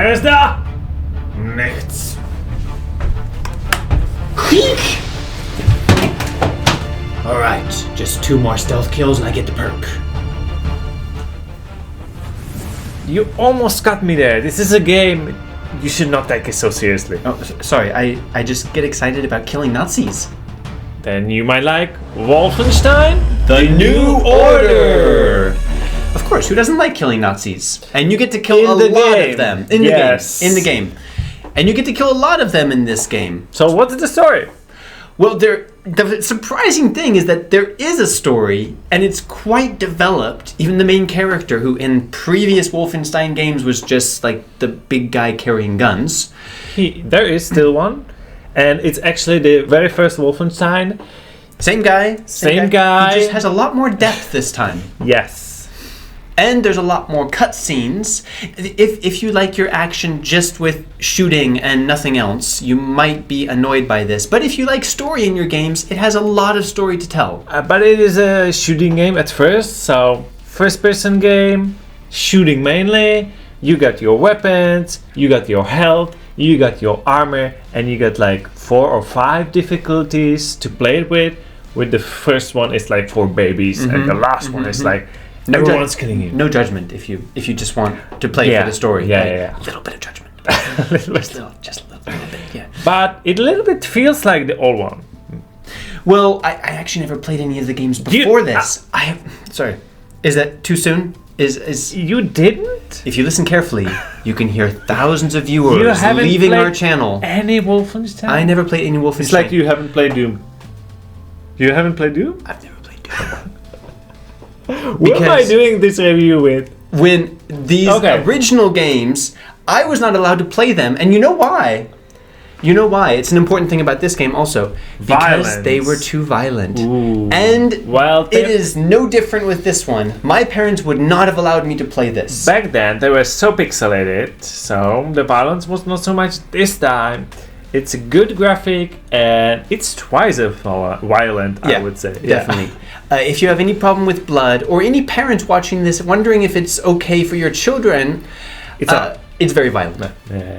Wer ist da? Nichts. Alright, just 2 more stealth kills and I get the perk. You almost got me there. This is a game. You should not take it so seriously. Oh, sorry, I just get excited about killing Nazis. Then you might like Wolfenstein: The New Order! Of course, who doesn't like killing Nazis? And you get to kill a lot of them. In the game. And you get to kill a lot of them in this game. So what's the story? Well, the surprising thing is that there is a story, and it's quite developed. Even the main character, who in previous Wolfenstein games was just like the big guy carrying guns. There is still one, and it's actually the very first Wolfenstein. Same guy. Same guy. He just has a lot more depth this time. Yes. And there's a lot more cutscenes. If you like your action just with shooting and nothing else, you might be annoyed by this. But if you like story in your games, it has a lot of story to tell. But it is a shooting game at first, so first-person game, shooting mainly. You got your weapons, you got your health, you got your armor, and you got like 4 or 5 difficulties to play it with. With the first one, it's like for babies, and the last one is like everyone's killing you. No judgment if you just want to play for the story. Yeah. A little bit of judgment. just a little bit, yeah. But it a little bit feels like the old one. Well, I actually never played any of the games before this. Sorry. Is that too soon? Is you didn't? If you listen carefully, you can hear thousands of viewers leaving our channel. Any Wolfenstein? I never played any Wolfenstein. It's like you haven't played Doom. You haven't played Doom? I've never played Doom. What am I doing this review with? When these original games, I was not allowed to play them, and you know why? You know why? It's an important thing about this game also. Because they were too violent. Ooh. And it is no different with this one. My parents would not have allowed me to play this. Back then, they were so pixelated, so the violence was not so much. This time, it's a good graphic, and it's twice as violent, I would say. Definitely. If you have any problem with blood, or any parents watching this wondering if it's okay for your children, it's very violent.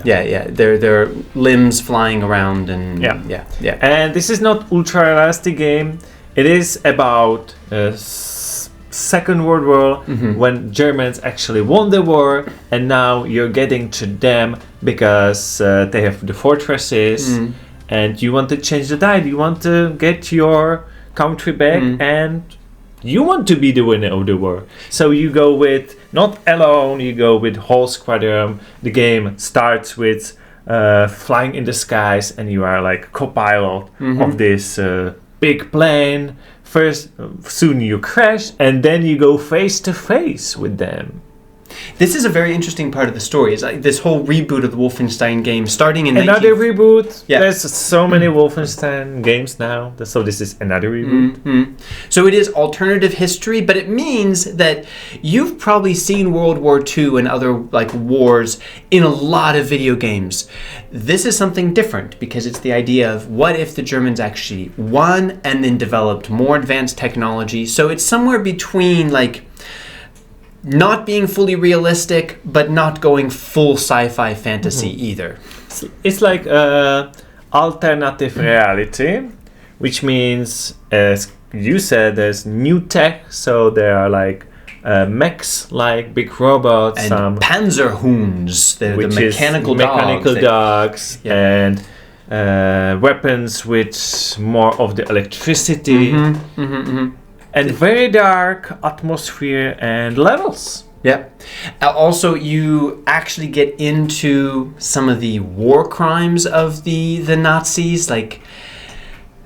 Yeah. There are limbs flying around, and yeah. And this is not ultra realistic game. It is about Second World War, when Germans actually won the war, and now you're getting to them because they have the fortresses, and you want to change the tide. You want to get your country back, and you want to be the winner of the war. So you go with, not alone, you go with whole squadron. The game starts with flying in the skies, and you are like co-pilot of this big plane. First, soon you crash, and then you go face to face with them. This is a very interesting part of the story. It's like this whole reboot of the Wolfenstein game, starting in another reboot. Yeah. There's so many Wolfenstein games now, so this is another reboot. So it is alternative history, but it means that you've probably seen World War II and other like wars in a lot of video games. This is something different because it's the idea of what if the Germans actually won and then developed more advanced technology. So it's somewhere between like not being fully realistic, but not going full sci-fi fantasy either. It's like alternative reality, which means, as you said, there's new tech, so there are like mechs, like big robots, and Panzerhunds, the mechanical dogs, and weapons with more of the electricity. And very dark atmosphere and levels. Yeah. Also, you actually get into some of the war crimes of the Nazis. Like,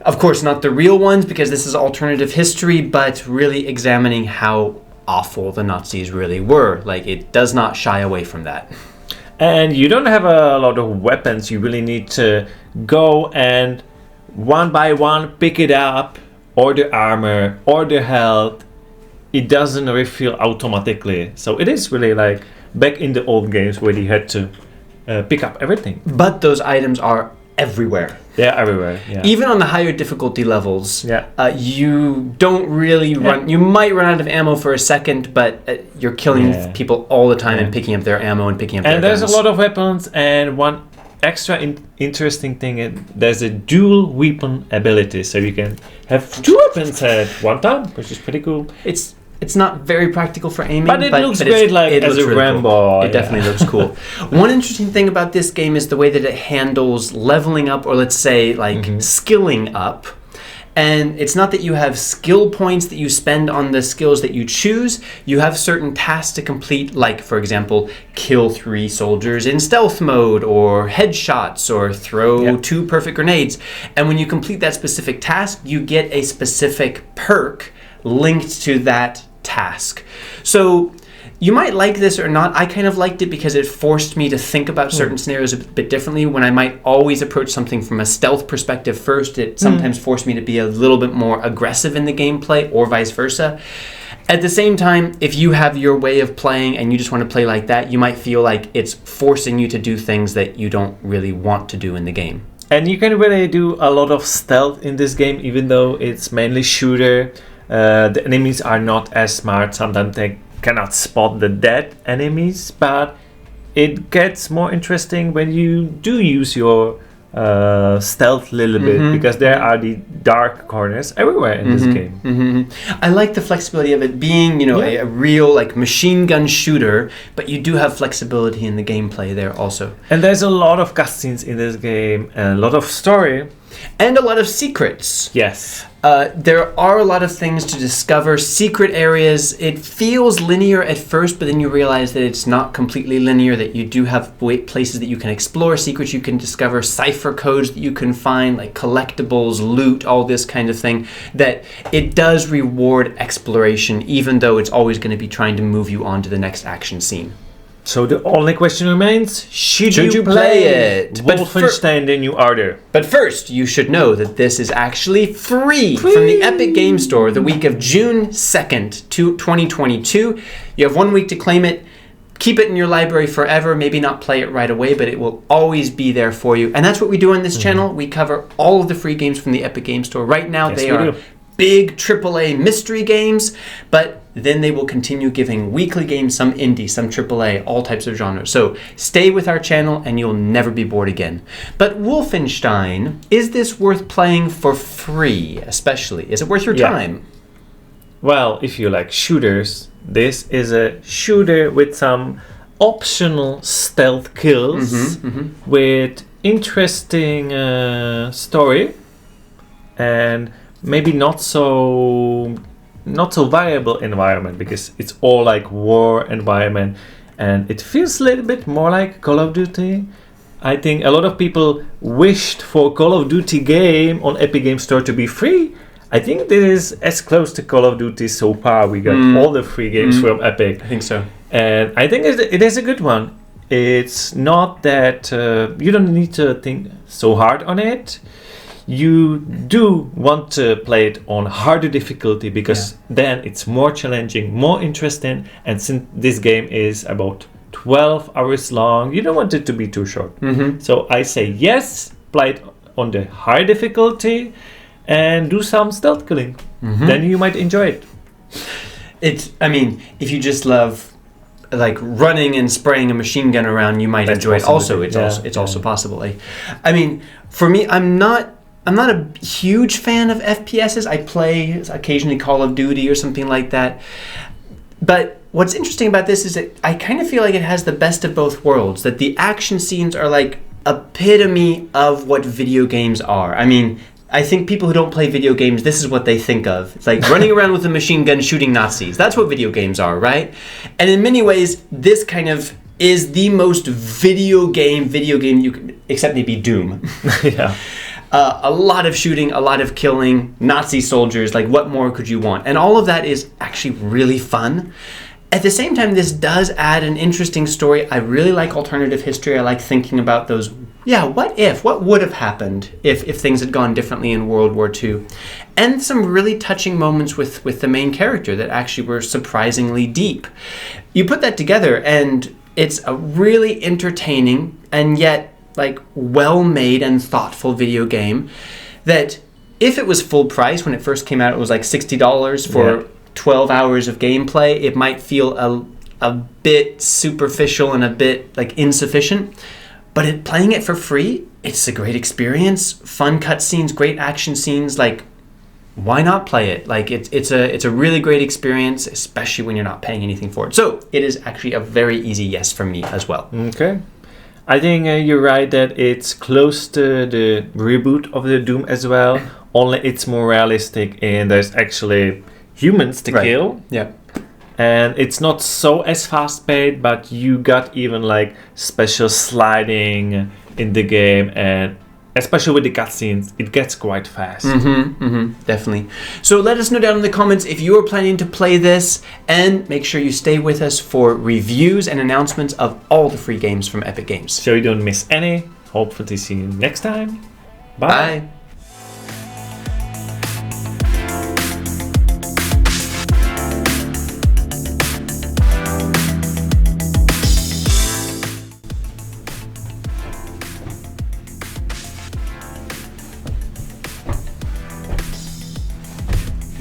of course, not the real ones because this is alternative history, but really examining how awful the Nazis really were. Like, it does not shy away from that. And you don't have a lot of weapons. You really need to go and one by one pick it up. Or the armor, or the health, it doesn't refill automatically. So it is really like back in the old games where you had to pick up everything. But those items are everywhere. They're everywhere. Yeah. Even on the higher difficulty levels, Yeah. You don't really run. You might run out of ammo for a second, but you're killing people all the time and picking up their ammo and picking up their guns. And there's a lot of weapons, and one extra interesting thing is there's a dual weapon ability, so you can have two weapons at one time, which is pretty cool. It's not very practical for aiming, but it looks great, like as a Rambo. Cool. It definitely looks cool. One interesting thing about this game is the way that it handles leveling up, or let's say like skilling up. And it's not that you have skill points that you spend on the skills that you choose. You have certain tasks to complete, like, for example, kill 3 soldiers in stealth mode, or headshots, or throw 2 perfect grenades. And when you complete that specific task, you get a specific perk linked to that task. So you might like this or not. I kind of liked it because it forced me to think about certain scenarios a bit differently. When I might always approach something from a stealth perspective first, it sometimes forced me to be a little bit more aggressive in the gameplay, or vice versa. At the same time, if you have your way of playing and you just want to play like that, you might feel like it's forcing you to do things that you don't really want to do in the game. And you can really do a lot of stealth in this game, even though it's mainly shooter. The enemies are not as smart. Sometimes they cannot spot the dead enemies, but it gets more interesting when you do use your stealth a little bit, because there are the dark corners everywhere in this game. I like the flexibility of it being, a real like machine gun shooter, but you do have flexibility in the gameplay there also. And there's a lot of cutscenes in this game, and a lot of story. And a lot of secrets. Yes. There are a lot of things to discover, secret areas. It feels linear at first, but then you realize that it's not completely linear, that you do have places that you can explore, secrets you can discover, cipher codes that you can find, like collectibles, loot, all this kind of thing, that it does reward exploration, even though it's always going to be trying to move you on to the next action scene. So the only question remains, should you play it? Wolfenstein the New Order. But first, you should know that this is actually free from the Epic Game Store the week of June 2nd, 2022. You have 1 week to claim it. Keep it in your library forever. Maybe not play it right away, but it will always be there for you. And that's what we do on this channel. We cover all of the free games from the Epic Game Store. Right now, they are big AAA mystery games, but then they will continue giving weekly games, some indie, some AAA, all types of genres. So stay with our channel and you'll never be bored again. But Wolfenstein, is this worth playing for free, especially? Is it worth your time? Well, if you like shooters, this is a shooter with some optional stealth kills, with interesting story, and maybe not so variable environment, because it's all like war environment, and it feels a little bit more like Call of Duty. I think a lot of people wished for Call of Duty game on Epic Game Store to be free. I think this is as close to Call of Duty so far. We got all the free games from Epic. I think so. And I think it is a good one. It's not that you don't need to think so hard on it. You do want to play it on harder difficulty, because then it's more challenging, more interesting. And since this game is about 12 hours long, you don't want it to be too short. So I say yes, play it on the high difficulty and do some stealth killing. Then you might enjoy it. I mean, if you just love like running and spraying a machine gun around, you might enjoy it also. It's also possible. I mean, for me, I'm not a huge fan of FPSs. I play occasionally Call of Duty or something like that. But what's interesting about this is that I kind of feel like it has the best of both worlds, that the action scenes are like epitome of what video games are. I mean, I think people who don't play video games, this is what they think of. It's like running around with a machine gun shooting Nazis. That's what video games are, right? And in many ways, this kind of is the most video game you can, except maybe Doom. A lot of shooting, a lot of killing, Nazi soldiers, like what more could you want? And all of that is actually really fun. At the same time, this does add an interesting story. I really like alternative history. I like thinking about those, what would have happened if things had gone differently in World War II? And some really touching moments with the main character that actually were surprisingly deep. You put that together and it's a really entertaining and yet like well-made and thoughtful video game that if it was full price when it first came out, it was like $60 for 12 hours of gameplay. It might feel a bit superficial and a bit like insufficient, but playing it for free, it's a great experience. Fun cutscenes, great action scenes. Like, why not play it? Like, it's a really great experience, especially when you're not paying anything for it. So it is actually a very easy yes from me as well. Okay. I think you're right that it's close to the reboot of the Doom as well. Only it's more realistic and there's actually humans to kill. Yeah. And it's not so as fast paced, but you got even like special sliding in the game, and especially with the cutscenes, it gets quite fast. Definitely. So let us know down in the comments if you are planning to play this, and make sure you stay with us for reviews and announcements of all the free games from Epic Games. So you don't miss any. Hopefully see you next time. Bye. Bye.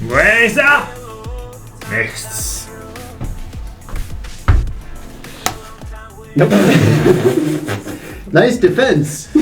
Raise up! Nichts. Nice defense.